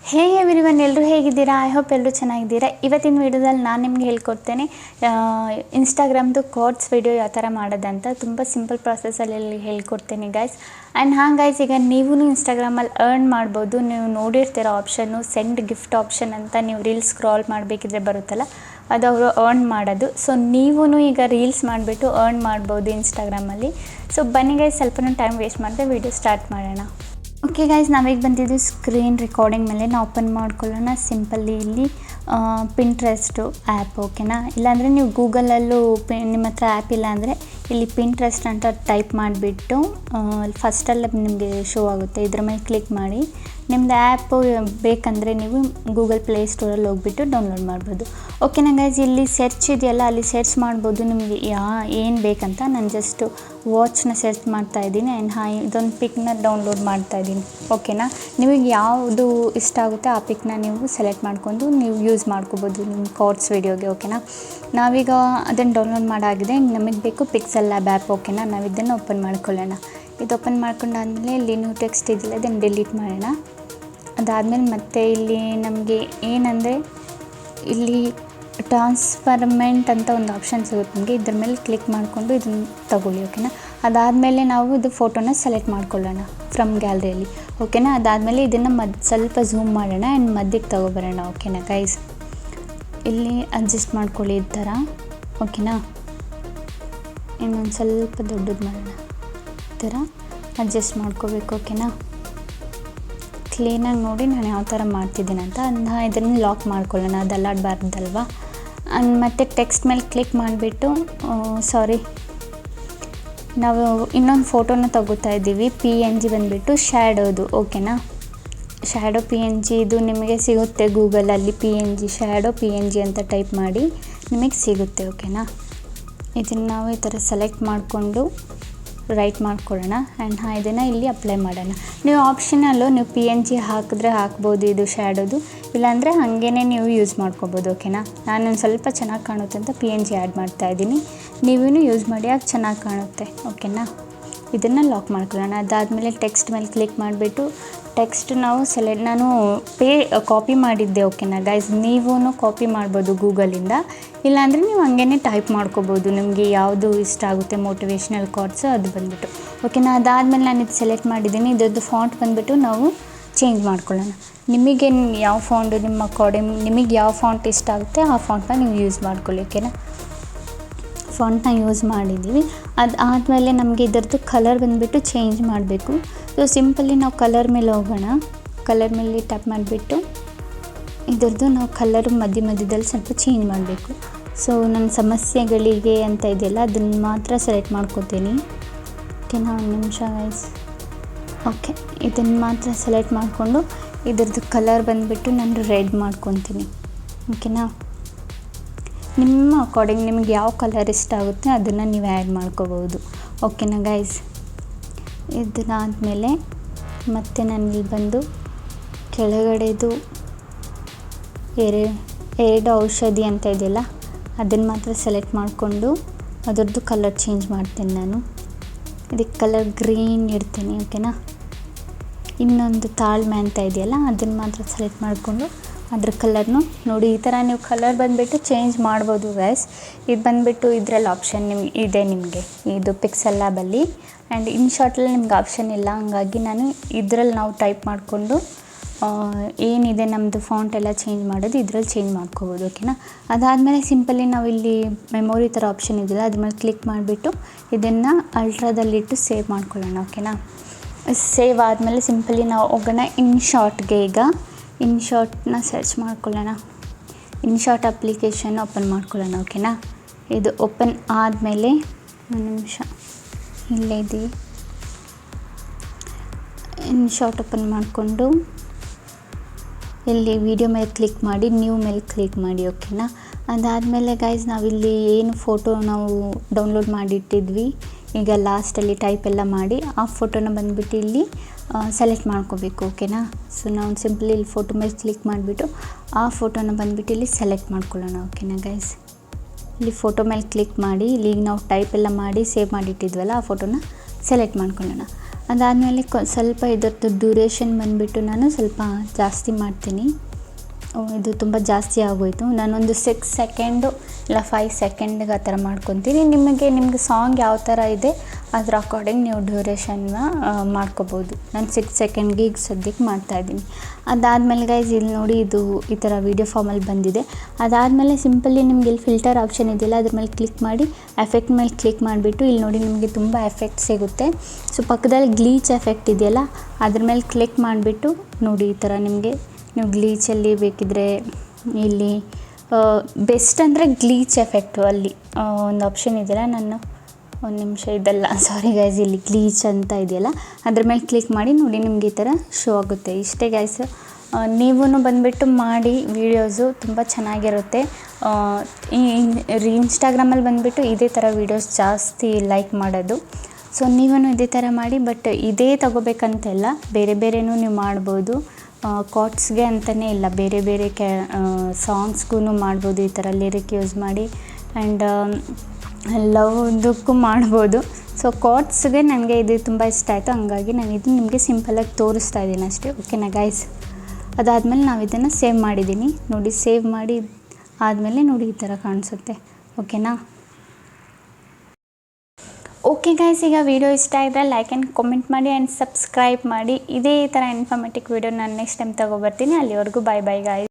ಹೇ everyone, ಎಲ್ಲರೂ ಹೇಗಿದ್ದೀರಾ? I hope ಎಲ್ಲರೂ ಚೆನ್ನಾಗಿದ್ದೀರಾ. ಇವತ್ತಿನ ವೀಡಿಯೋದಲ್ಲಿ ನಾನು ನಿಮಗೆ ಹೇಳ್ಕೊಡ್ತೇನೆ ಇನ್ಸ್ಟಾಗ್ರಾಮ್ದು ಕೋಡ್ಸ್ ವಿಡಿಯೋ ಯಾವ ಥರ ಮಾಡೋದಂತ. ತುಂಬ ಸಿಂಪಲ್ ಪ್ರಾಸೆಸಲ್ಲಿ ಹೇಳ್ಕೊಡ್ತೇನೆ ಗೈಸ್. ಆ್ಯಂಡ್ ಗೈಸ್, ಈಗ ನೀವು ಇನ್ಸ್ಟಾಗ್ರಾಮಲ್ಲಿ ಅರ್ನ್ ಮಾಡ್ಬೋದು. ನೀವು ನೋಡಿರ್ತೀರ ಆಪ್ಷನ್ನು ಸೆಂಡ್ ಗಿಫ್ಟ್ ಆಪ್ಷನ್ ಅಂತ. ನೀವು ರೀಲ್ಸ್ ಸ್ಕ್ರಾಲ್ ಮಾಡಬೇಕಿದ್ರೆ ಬರುತ್ತಲ್ಲ, ಅದು ಅವರು ಅರ್ನ್ ಮಾಡೋದು. ಸೊ ನೀವು ಈಗ ರೀಲ್ಸ್ ಮಾಡಿಬಿಟ್ಟು ಅರ್ನ್ ಮಾಡ್ಬೋದು ಇನ್ಸ್ಟಾಗ್ರಾಮಲ್ಲಿ. ಸೊ ಬನ್ನಿ ಗೈಸ್, ಸ್ವಲ್ಪ ಟೈಮ್ ವೇಸ್ಟ್ ಮಾಡಿದೆ ವಿಡಿಯೋ ಸ್ಟಾರ್ಟ್ ಮಾಡೋಣ. ಓಕೆ ಗೈಸ್, ನಾವೀಗ ಬಂದಿದ್ದು ಸ್ಕ್ರೀನ್ ರೆಕಾರ್ಡಿಂಗ್ ಮೇಲೆ. ನಾವು ಓಪನ್ ಮಾಡ್ಕೊಳ್ಳೋಣ ಸಿಂಪಲ್ಲಿ ಇಲ್ಲಿ ಪಿಂಟ್ರೆಸ್ಟು ಆ್ಯಪ್. ಓಕೆನಾ? ಇಲ್ಲಾಂದರೆ ನೀವು ಗೂಗಲಲ್ಲೂ ನಿಮ್ಮ ಹತ್ರ ಆ್ಯಪ್ ಇಲ್ಲ ಅಂದರೆ ಇಲ್ಲಿ ಪಿಂಟ್ರೆಸ್ಟ್ ಅಂತ ಟೈಪ್ ಮಾಡಿಬಿಟ್ಟು ಫಸ್ಟಲ್ಲಿ ನಿಮಗೆ ಶೋ ಆಗುತ್ತೆ. ಇದ್ರ ಮೇಲೆ ಕ್ಲಿಕ್ ಮಾಡಿ ನಿಮ್ಮದು ಆ್ಯಪು ಬೇಕಂದರೆ ನೀವು ಗೂಗಲ್ ಪ್ಲೇ ಸ್ಟೋರಲ್ಲಿ ಹೋಗ್ಬಿಟ್ಟು ಡೌನ್ಲೋಡ್ ಮಾಡ್ಬೋದು. ಓಕೆನಾ ಗೈಸ್, ಇಲ್ಲಿ ಸರ್ಚ್ ಇದೆಯಲ್ಲ, ಅಲ್ಲಿ ಸರ್ಚ್ ಮಾಡ್ಬೋದು ನಿಮಗೆ ಏನು ಬೇಕಂತ. ನಾನು ಜಸ್ಟ್ ವಾಚ್ನ ಸರ್ಚ್ ಮಾಡ್ತಾಯಿದ್ದೀನಿ. ಆ್ಯಂಡ್ ಇದೊಂದು ಪಿಕ್ನ ಡೌನ್ಲೋಡ್ ಮಾಡ್ತಾಯಿದ್ದೀನಿ. ಓಕೆನಾ? ನಿಮಗೆ ಯಾವುದು ಇಷ್ಟ ಆಗುತ್ತೆ ಆ ಪಿಕ್ನ ನೀವು ಸೆಲೆಕ್ಟ್ ಮಾಡ್ಕೊಂಡು ನೀವು ಯೂಸ್ ಮಾಡ್ಕೋಬೋದು ನಿಮ್ಮ ಕೋಡ್ಸ್ ವಿಡಿಯೋಗೆ. ಓಕೆನಾ? ನಾವೀಗ ಅದನ್ನು ಡೌನ್ಲೋಡ್ ಮಾಡಾಗಿದೆ. ನಮಗೆ ಬೇಕು ಪಿಕ್ಸೆಲ್ ಲ್ಯಾಬ್ ಆ್ಯಪ್. ಓಕೆನಾ? ನಾವು ಇದನ್ನು ಓಪನ್ ಮಾಡ್ಕೊಳ್ಳೋಣ. ಇದು ಓಪನ್ ಮಾಡ್ಕೊಂಡಾದಮೇಲೆ ಇಲ್ಲಿ ನ್ಯೂ ಟೆಕ್ಸ್ಟ್ ಇದಿಲ್ಲ, ಅದನ್ನು ಡಿಲೀಟ್ ಮಾಡೋಣ. ಅದಾದಮೇಲೆ ಮತ್ತೆ ಇಲ್ಲಿ ನಮಗೆ ಏನಂದರೆ ಇಲ್ಲಿ ಟ್ರಾನ್ಸ್ಫರ್ಮೆಂಟ್ ಅಂತ ಒಂದು ಆಪ್ಷನ್ ಸಿಗುತ್ತೆ ನಿಮಗೆ. ಇದ್ರ ಮೇಲೆ ಕ್ಲಿಕ್ ಮಾಡಿಕೊಂಡು ಇದನ್ನು ತಗೊಳ್ಳಿ. ಓಕೆನಾ? ಅದಾದಮೇಲೆ ನಾವು ಇದು ಫೋಟೋನ ಸೆಲೆಕ್ಟ್ ಮಾಡ್ಕೊಳ್ಳೋಣ ಫ್ರಮ್ ಗ್ಯಾಲರಿಯಲ್ಲಿ. ಓಕೆನಾ? ಅದಾದಮೇಲೆ ಇದನ್ನು ಸ್ವಲ್ಪ ಝೂಮ್ ಮಾಡೋಣ ಆ್ಯಂಡ್ ಮಧ್ಯಕ್ಕೆ ತಗೊಬರೋಣ. ಓಕೆನಾ ಗೈಸ್? ಇಲ್ಲಿ ಅಡ್ಜಸ್ಟ್ ಮಾಡ್ಕೊಳ್ಳಿ ಈ ಥರ. ಓಕೆನಾ? ಇನ್ನೊಂದು ಸ್ವಲ್ಪ ದೊಡ್ಡದು ಮಾಡೋಣ. ಈ ಥರ ಅಡ್ಜಸ್ಟ್ ಮಾಡ್ಕೋಬೇಕು. ಓಕೆನಾ? ಕ್ಲೀನಾಗಿ ನೋಡಿ ನಾನು ಯಾವ ಥರ ಮಾಡ್ತಿದ್ದೀನಿ ಅಂತ. ಇದನ್ನು ಲಾಕ್ ಮಾಡ್ಕೊಳ್ಳೋಣ, ಅದು ಅಲ್ಲಾಡಬಾರ್ದಲ್ವ. ಮತ್ತು ಟೆಕ್ಸ್ಟ್ ಮೇಲೆ ಕ್ಲಿಕ್ ಮಾಡಿಬಿಟ್ಟು ನಾವು ಇನ್ನೊಂದು ಫೋಟೋನ ತಗೋತಾ ಇದ್ದೀವಿ. PNG ಬಂದುಬಿಟ್ಟು ಶ್ಯಾಡೋದು. ಓಕೆನಾ? ಶ್ಯಾಡೋ PNG ಇದು ನಿಮಗೆ ಸಿಗುತ್ತೆ ಗೂಗಲಲ್ಲಿ. ಶ್ಯಾಡೋ PNG ಅಂತ ಟೈಪ್ ಮಾಡಿ ನಿಮಗೆ ಸಿಗುತ್ತೆ. ಓಕೆನಾ? ಇದನ್ನು ನಾವು ಈ ಥರ ಸೆಲೆಕ್ಟ್ ಮಾಡಿಕೊಂಡು ರೈಟ್ ಮಾಡ್ಕೊಳ್ಳೋಣ. ಆ್ಯಂಡ್ ಇದನ್ನು ಇಲ್ಲಿ ಅಪ್ಲೈ ಮಾಡೋಣ. ನೀವು ಆಪ್ಷನಲ್ಲು ನೀವು PNG ಹಾಕಿದ್ರೆ ಹಾಕ್ಬೋದು ಇದು ಶ್ಯಾಡೋದು, ಇಲ್ಲಾಂದರೆ ಹಾಗೇ ನೀವು ಯೂಸ್ ಮಾಡ್ಕೋಬೋದು. ಓಕೆನಾ? ನಾನೊಂದು ಸ್ವಲ್ಪ ಚೆನ್ನಾಗಿ ಕಾಣುತ್ತೆ ಅಂತ PNG ಆ್ಯಡ್ ಮಾಡ್ತಾಯಿದ್ದೀನಿ. ನೀವೂ ಯೂಸ್ ಮಾಡಿ, ಆಗ ಚೆನ್ನಾಗಿ ಕಾಣುತ್ತೆ. ಓಕೆನಾ? ಇದನ್ನು ಲಾಕ್ ಮಾಡ್ಕೊಳ್ಳೋಣ. ಅದಾದಮೇಲೆ ಟೆಕ್ಸ್ಟ್ ಮೇಲೆ ಕ್ಲಿಕ್ ಮಾಡಿಬಿಟ್ಟು ಟೆಕ್ಸ್ಟ್ ನಾವು ನಾನು ಕಾಪಿ ಮಾಡಿದ್ದೆ. ಓಕೆನಾ ಗೈಸ್? ನೀವೂ ಕಾಪಿ ಮಾಡ್ಬೋದು ಗೂಗಲಿಂದ, ಇಲ್ಲಾಂದರೆ ನೀವು ಹಂಗೇ ಟೈಪ್ ಮಾಡ್ಕೋಬೋದು. ನಿಮಗೆ ಯಾವುದು ಇಷ್ಟ ಆಗುತ್ತೆ ಮೋಟಿವೇಶ್ನಲ್ ಕೋಟ್ಸು ಅದು ಬಂದುಬಿಟ್ಟು. ಓಕೆನಾ? ಅದಾದಮೇಲೆ ನಾನು ಇದು ಸೆಲೆಕ್ಟ್ ಮಾಡಿದ್ದೀನಿ. ಇದರದ್ದು ಫಾಂಟ್ ಬಂದುಬಿಟ್ಟು ನಾವು ಚೇಂಜ್ ಮಾಡ್ಕೊಳ್ಳೋಣ. ನಿಮಗೆ ಯಾವ ಫಾಂಟು ನಿಮ್ಮ ಅಕಾರ್ಡಿಂಗ್ ನಿಮಗೆ ಯಾವ ಫಾಂಟ್ ಇಷ್ಟ ಆಗುತ್ತೆ ಆ ಫಾಂಟ್ನ ನೀವು ಯೂಸ್ ಮಾಡ್ಕೊಳ್ಳಿ. ಓಕೆನಾ? ಫಾಂಟ್ನ ಯೂಸ್ ಮಾಡಿದ್ದೀವಿ. ಅದಾದಮೇಲೆ ನಮಗೆ ಇದರದ್ದು ಕಲರ್ ಬಂದುಬಿಟ್ಟು ಚೇಂಜ್ ಮಾಡಬೇಕು. ಸೊ ಸಿಂಪಲ್ಲಿ ನಾವು ಕಲರ್ ಮೇಲೆ ಹೋಗೋಣ. ಕಲರ್ ಮೇಲೆ ಟ್ಯಾಪ್ ಮಾಡಿಬಿಟ್ಟು ಇದರದ್ದು ನಾವು ಕಲರ್ ಮಧ್ಯದಲ್ಲಿ ಸ್ವಲ್ಪ ಚೇಂಜ್ ಮಾಡಬೇಕು. ಸೊ ನನ್ನ ಸಮಸ್ಯೆಗಳಿಗೆ ಅಂತ ಇದೆಯಲ್ಲ, ಅದನ್ನು ಮಾತ್ರ ಸೆಲೆಕ್ಟ್ ಮಾಡ್ಕೋತೀನಿ. ಓಕೆನಾ? ಒಂದು ನಿಮಿಷ ಗೈಸ್. ಓಕೆ, ಇದನ್ನು ಮಾತ್ರ ಸೆಲೆಕ್ಟ್ ಮಾಡಿಕೊಂಡು ಇದರದ್ದು ಕಲರ್ ಬಂದುಬಿಟ್ಟು ನಾನು ರೆಡ್ ಮಾಡ್ಕೊತೀನಿ. ಓಕೆನಾ? ನಿಮ್ಮ ಅಕಾರ್ಡಿಂಗ್ ನಿಮಗೆ ಯಾವ ಕಲರ್ ಇಷ್ಟ ಆಗುತ್ತೆ ಅದನ್ನು ನೀವು ಆ್ಯಡ್ ಮಾಡ್ಕೋಬೋದು. ಓಕೆನಾ ಗೈಸ್? ಇದನ್ನಾದಮೇಲೆ ಮತ್ತೆ ನಾನಿಲ್ಲಿ ಬಂದು ಕೆಳಗಡೆದು ಎರಡು ಔಷಧಿ ಅಂತ ಇದೆಯಲ್ಲ, ಅದನ್ನು ಮಾತ್ರ ಸೆಲೆಕ್ಟ್ ಮಾಡಿಕೊಂಡು ಅದರದ್ದು ಕಲರ್ ಚೇಂಜ್ ಮಾಡ್ತೀನಿ. ನಾನು ಇದಕ್ಕೆ ಕಲರ್ ಗ್ರೀನ್ ಇಡ್ತೀನಿ. ಓಕೆನಾ? ಇನ್ನೊಂದು ತಾಳ್ಮೆ ಅಂತ ಇದೆಯಲ್ಲ, ಅದನ್ನು ಮಾತ್ರ ಸೆಲೆಕ್ಟ್ ಮಾಡಿಕೊಂಡು ಅದ್ರ ಕಲರ್ನು ನೋಡಿ. ಈ ಥರ ನೀವು ಕಲರ್ ಬಂದುಬಿಟ್ಟು ಚೇಂಜ್ ಮಾಡ್ಬೋದು ಗೈಸ್. ಇದು ಬಂದುಬಿಟ್ಟು ಇದರಲ್ಲಿ ಆಪ್ಷನ್ ಇದೆ ನಿಮಗೆ, ಇದು ಪಿಕ್ಸೆಲ್ ಲ್ಯಾಬಲ್ಲಿ. ಆ್ಯಂಡ್ ಇನ್ಶಾರ್ಟಲ್ಲಿ ನಿಮ್ಗೆ ಆಪ್ಷನ್ ಇಲ್ಲ, ಹಂಗಾಗಿ ನಾನು ಇದರಲ್ಲಿ ನಾವು ಟೈಪ್ ಮಾಡಿಕೊಂಡು ಏನಿದೆ ನಮ್ಮದು ಫಾಂಟ್ ಎಲ್ಲ ಚೇಂಜ್ ಮಾಡೋದು ಇದರಲ್ಲಿ ಚೇಂಜ್ ಮಾಡ್ಕೋಬೋದು. ಓಕೆನಾ? ಅದಾದಮೇಲೆ ಸಿಂಪಲಿ ನಾವು ಇಲ್ಲಿ ಮೆಮೊರಿ ಥರ ಆಪ್ಷನ್ ಇದೆಯಲ್ಲ, ಅದ್ರ ಮೇಲೆ ಕ್ಲಿಕ್ ಮಾಡಿಬಿಟ್ಟು ಇದನ್ನು ಅಲ್ಟ್ರಾದಲ್ಲಿಟ್ಟು ಸೇವ್ ಮಾಡ್ಕೊಳ್ಳೋಣ. ಓಕೆನಾ? ಸೇವ್ ಆದಮೇಲೆ ಸಿಂಪಲಿ ನಾವು ಹೋಗೋಣ ಇನ್ಶಾರ್ಟ್ಗೆ. ಈಗ ಇನ್ಶಾರ್ಟ್ನ ಸರ್ಚ್ ಮಾಡ್ಕೊಳ್ಳೋಣ. ಇನ್ಶಾರ್ಟ್ ಅಪ್ಲಿಕೇಶನ್ ಓಪನ್ ಮಾಡ್ಕೊಳ್ಳೋಣ. ಓಕೆನಾ? ಇದು ಓಪನ್ ಆದಮೇಲೆ ಒಂದು ನಿಮಿಷ, ಇಲ್ಲೇ ಇದೆ ಇನ್ಶಾರ್ಟ್ ಓಪನ್ ಮಾಡಿಕೊಂಡು ಇಲ್ಲಿ ವಿಡಿಯೋ ಮೇಲೆ ಕ್ಲಿಕ್ ಮಾಡಿ ನ್ಯೂ ಮೇಲೆ ಕ್ಲಿಕ್ ಮಾಡಿ. ಓಕೆನಾ? ಅದಾದಮೇಲೆ ಗೈಸ್, ನಾವಿಲ್ಲಿ ಏನು ಫೋಟೋ ನಾವು ಡೌನ್ಲೋಡ್ ಮಾಡಿಟ್ಟಿದ್ವಿ ಈಗ ಲಾಸ್ಟಲ್ಲಿ ಟೈಪ್ ಎಲ್ಲ ಮಾಡಿ, ಆ ಫೋಟೋನ ಬಂದುಬಿಟ್ಟು ಇಲ್ಲಿ ಸೆಲೆಕ್ಟ್ ಮಾಡ್ಕೋಬೇಕು. ಓಕೆನಾ? ಸೊ ನಾವು ಸಿಂಪಲಿ ಇಲ್ಲಿ ಫೋಟೋ ಮೇಲೆ ಕ್ಲಿಕ್ ಮಾಡಿಬಿಟ್ಟು ಆ ಫೋಟೋನ ಬಂದುಬಿಟ್ಟು ಇಲ್ಲಿ ಸೆಲೆಕ್ಟ್ ಮಾಡ್ಕೊಳ್ಳೋಣ. ಓಕೆನಾ ಗೈಸ್? ಇಲ್ಲಿ ಫೋಟೋ ಮೇಲೆ ಕ್ಲಿಕ್ ಮಾಡಿ ಇಲ್ಲಿ ನಾವು ಟೈಪ್ ಎಲ್ಲ ಮಾಡಿ ಸೇವ್ ಮಾಡಿಟ್ಟಿದ್ವಲ್ಲ ಆ ಫೋಟೋನ ಸೆಲೆಕ್ಟ್ ಮಾಡ್ಕೊಳ್ಳೋಣ. ಅದಾದಮೇಲೆ ಸ್ವಲ್ಪ ಇದರದ್ದು ಡ್ಯೂರೇಷನ್ ಬಂದುಬಿಟ್ಟು ನಾನು ಸ್ವಲ್ಪ ಜಾಸ್ತಿ ಮಾಡ್ತೀನಿ. ಇದು ತುಂಬ ಜಾಸ್ತಿ ಆಗೋಯಿತು. ನಾನೊಂದು 6 ಸೆಕೆಂಡು ಇಲ್ಲ 5 ಸೆಕೆಂಡ್ಗೆ ಆ ಥರ ಮಾಡ್ಕೊತೀನಿ. ನಿಮಗೆ ಸಾಂಗ್ ಯಾವ ಥರ ಇದೆ ಅದ್ರ ಅಕಾರ್ಡಿಂಗ್ ನೀವು ಡ್ಯೂರೇಷನ್ನ ಮಾಡ್ಕೋಬೋದು. ನಾನು 6 ಸೆಕೆಂಡ್ಗೆ ಈಗ ಸದ್ಯಕ್ಕೆ ಮಾಡ್ತಾಯಿದ್ದೀನಿ. ಅದಾದಮೇಲೆ ಗೈಸ್ ಇಲ್ಲಿ ನೋಡಿ ಇದು ಈ ಥರ ವೀಡಿಯೋ ಫಾರ್ಮಲ್ಲಿ ಬಂದಿದೆ. ಅದಾದಮೇಲೆ ಸಿಂಪಲಿ ನಿಮ್ಗೆ ಇಲ್ಲಿ ಫಿಲ್ಟರ್ ಆಪ್ಷನ್ ಇದೆಯಲ್ಲ ಅದ್ರ ಮೇಲೆ ಕ್ಲಿಕ್ ಮಾಡಿ ಎಫೆಕ್ಟ್ ಮೇಲೆ ಕ್ಲಿಕ್ ಮಾಡಿಬಿಟ್ಟು ಇಲ್ಲಿ ನೋಡಿ ನಿಮಗೆ ತುಂಬ ಎಫೆಕ್ಟ್ ಸಿಗುತ್ತೆ. ಸೊ ಪಕ್ಕದಲ್ಲಿ ಗ್ಲೀಚ್ ಎಫೆಕ್ಟ್ ಇದೆಯಲ್ಲ ಅದ್ರ ಮೇಲೆ ಕ್ಲಿಕ್ ಮಾಡಿಬಿಟ್ಟು ನೋಡಿ ಈ ಥರ ನಿಮಗೆ ನೀವು ಗ್ಲೀಚಲ್ಲಿ ಬೇಕಿದ್ರೆ ಇಲ್ಲಿ ಬೆಸ್ಟ್ ಅಂದರೆ ಗ್ಲೀಚ್ ಎಫೆಕ್ಟು ಅಲ್ಲಿ ಒಂದು ಆಪ್ಷನ್ ಇದೆಯಲ್ಲ, ನಾನು ಒಂದು ನಿಮಿಷ ಇದೆಲ್ಲ ಸಾರಿ ಗೈಸ್, ಇಲ್ಲಿ ಗ್ಲೀಚ್ ಅಂತ ಇದೆಯಲ್ಲ ಅದ್ರ ಮೇಲೆ ಕ್ಲಿಕ್ ಮಾಡಿ ನೋಡಿ ನಿಮ್ಗೆ ಈ ಥರ ಶೋ ಆಗುತ್ತೆ. ಇಷ್ಟೇ ಗೈಸ್, ನೀವೂ ಬಂದುಬಿಟ್ಟು ಮಾಡಿ ವೀಡಿಯೋಸು ತುಂಬ ಚೆನ್ನಾಗಿರುತ್ತೆ. ಇನ್ಸ್ಟಾಗ್ರಾಮಲ್ಲಿ ಬಂದುಬಿಟ್ಟು ಇದೇ ಥರ ವೀಡಿಯೋಸ್ ಜಾಸ್ತಿ ಲೈಕ್ ಮಾಡೋದು. ಸೊ ನೀವೂ ಇದೇ ಥರ ಮಾಡಿ. ಬಟ್ ಇದೇ ತಗೋಬೇಕಂತೆಲ್ಲ, ಬೇರೆ ಬೇರೆನೂ ನೀವು ಮಾಡ್ಬೋದು. ಕಾಟ್ಸ್ಗೆ ಅಂತಲೇ ಇಲ್ಲ, ಬೇರೆ ಬೇರೆ ಸಾಂಗ್ಸ್ಗೂ ಮಾಡ್ಬೋದು ಈ ಥರ ಲಿರಿಕ್ ಯೂಸ್ ಮಾಡಿ. ಆ್ಯಂಡ್ ಲವ್ದಕ್ಕೂ ಮಾಡ್ಬೋದು. ಸೊ ಕಾಟ್ಸ್ಗೆ ನನಗೆ ಇದು ತುಂಬ ಇಷ್ಟ ಆಯಿತು, ಹಂಗಾಗಿ ನಾನು ಇದು ನಿಮಗೆ ಸಿಂಪಲಾಗಿ ತೋರಿಸ್ತಾ ಇದ್ದೀನಿ ಅಷ್ಟೇ. ಓಕೆನಾ ಗೈಸ್? ಅದಾದಮೇಲೆ ನಾವು ಇದನ್ನು ಸೇವ್ ಮಾಡಿದ್ದೀನಿ ನೋಡಿ. ಸೇವ್ ಮಾಡಿ ಆದಮೇಲೆ ನೋಡಿ ಈ ಥರ ಕಾಣಿಸುತ್ತೆ. ಓಕೆನಾ? ಓಕೆ ಗೈಸ್, ಈಗ ವಿಡಿಯೋ ಇಷ್ಟ ಇದ್ದರೆ ಲೈಕ್ ಆ್ಯಂಡ್ ಕಾಮೆಂಟ್ ಮಾಡಿ ಆ್ಯಂಡ್ ಸಬ್ಸ್ಕ್ರೈಬ್ ಮಾಡಿ. ಇದೇ ಥರ ಇನ್ಫಾರ್ಮೇಟಿವ್ ವಿಡಿಯೋ ನಾನು ನೆಕ್ಸ್ಟ್ ಟೈಮ್ ತೊಗೊಬರ್ತೀನಿ. ಅಲ್ಲಿವರೆಗೂ ಬಾಯ್ ಬಾಯ್ ಗೈಸ್.